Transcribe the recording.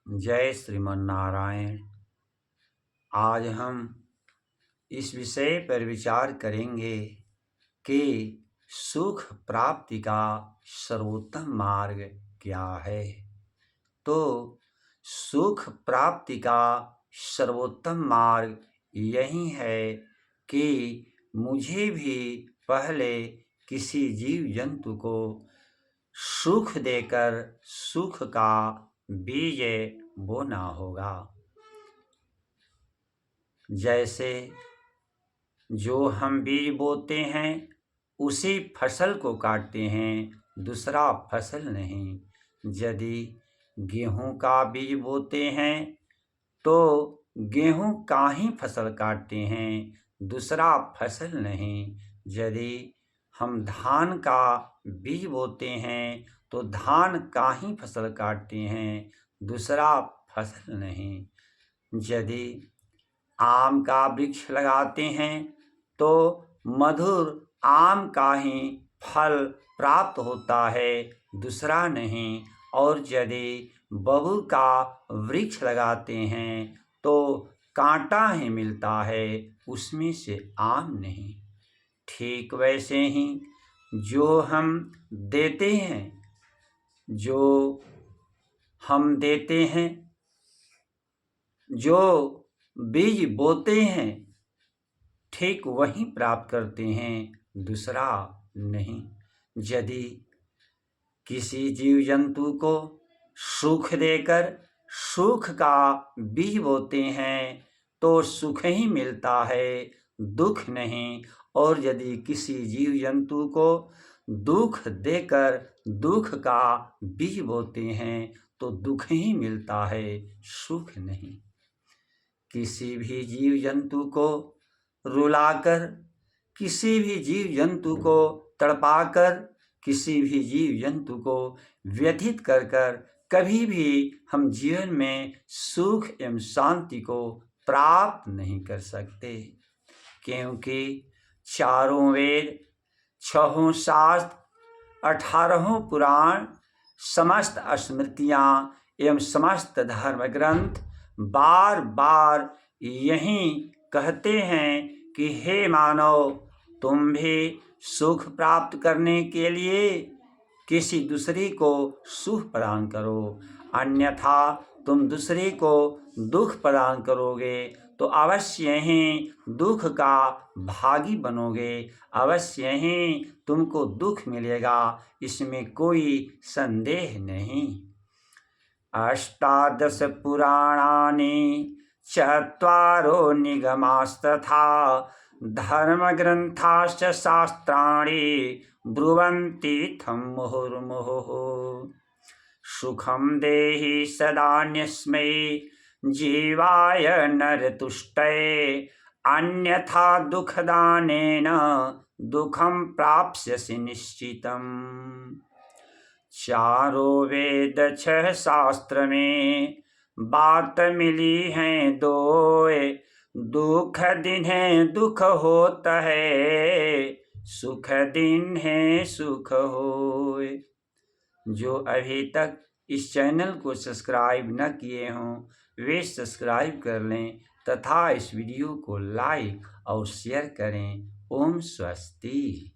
जय श्रीमन्नारायण। आज हम इस विषय पर विचार करेंगे कि सुख प्राप्ति का सर्वोत्तम मार्ग क्या है। तो सुख प्राप्ति का सर्वोत्तम मार्ग यही है कि मुझे भी पहले किसी जीव जंतु को सुख देकर सुख का बीज बोना होगा। जैसे जो हम बीज बोते हैं उसी फसल को काटते हैं, दूसरा फसल नहीं। यदि गेहूं का बीज बोते हैं तो गेहूं का ही फसल काटते हैं, दूसरा फसल नहीं। यदि हम धान का बीज बोते हैं तो धान का ही फसल काटते हैं, दूसरा फसल नहीं। यदि आम का वृक्ष लगाते हैं तो मधुर आम का ही फल प्राप्त होता है, दूसरा नहीं। और यदि बबूल का वृक्ष लगाते हैं तो कांटा ही मिलता है, उसमें से आम नहीं। ठीक वैसे ही जो हम देते हैं, जो बीज बोते हैं, ठीक वही प्राप्त करते हैं, दूसरा नहीं। यदि किसी जीव जंतु को सुख देकर सुख का बीज बोते हैं तो सुख ही मिलता है, दुख नहीं। और यदि किसी जीव जंतु को दुख देकर दुख का बीज बोते हैं तो दुख ही मिलता है, सुख नहीं। किसी भी जीव जंतु को रुलाकर, किसी भी जीव जंतु को तड़पाकर, किसी भी जीव जंतु को व्यथित कर कभी भी हम जीवन में सुख एवं शांति को प्राप्त नहीं कर सकते। क्योंकि चारों वेद, 6 शास्त्र, 18 पुराण, समस्त स्मृतियाँ एवं समस्त धर्म ग्रंथ बार बार यही कहते हैं कि हे मानव, तुम भी सुख प्राप्त करने के लिए किसी दूसरे को सुख प्रदान करो, अन्यथा तुम दूसरे को दुख प्रदान करोगे तो अवश्य ही दुख का भागी बनोगे, अवश्य ही तुमको दुख मिलेगा, इसमें कोई संदेह नहीं। 18 पुराणानि 4 निगमास्तथा धर्मग्रन्थाश्च शास्त्राणि ब्रुवन्तीत्थं मुहुर्मुहुः। सुखं देहि सदान्यस्मै जीवाय नरतुष्टये, अन्यथा दुःखदानेन दुःखं प्राप्स्यसि निश्चितम्। चारों वेद 6 शास्त्र में बात मिली है दोए, दुख दिन है दुख होता है, सुख दिन है सुख होए। जो अभी तक इस चैनल को सब्सक्राइब न किए हों वे सब्सक्राइब कर लें तथा इस वीडियो को लाइक और शेयर करें। ओम स्वस्ति।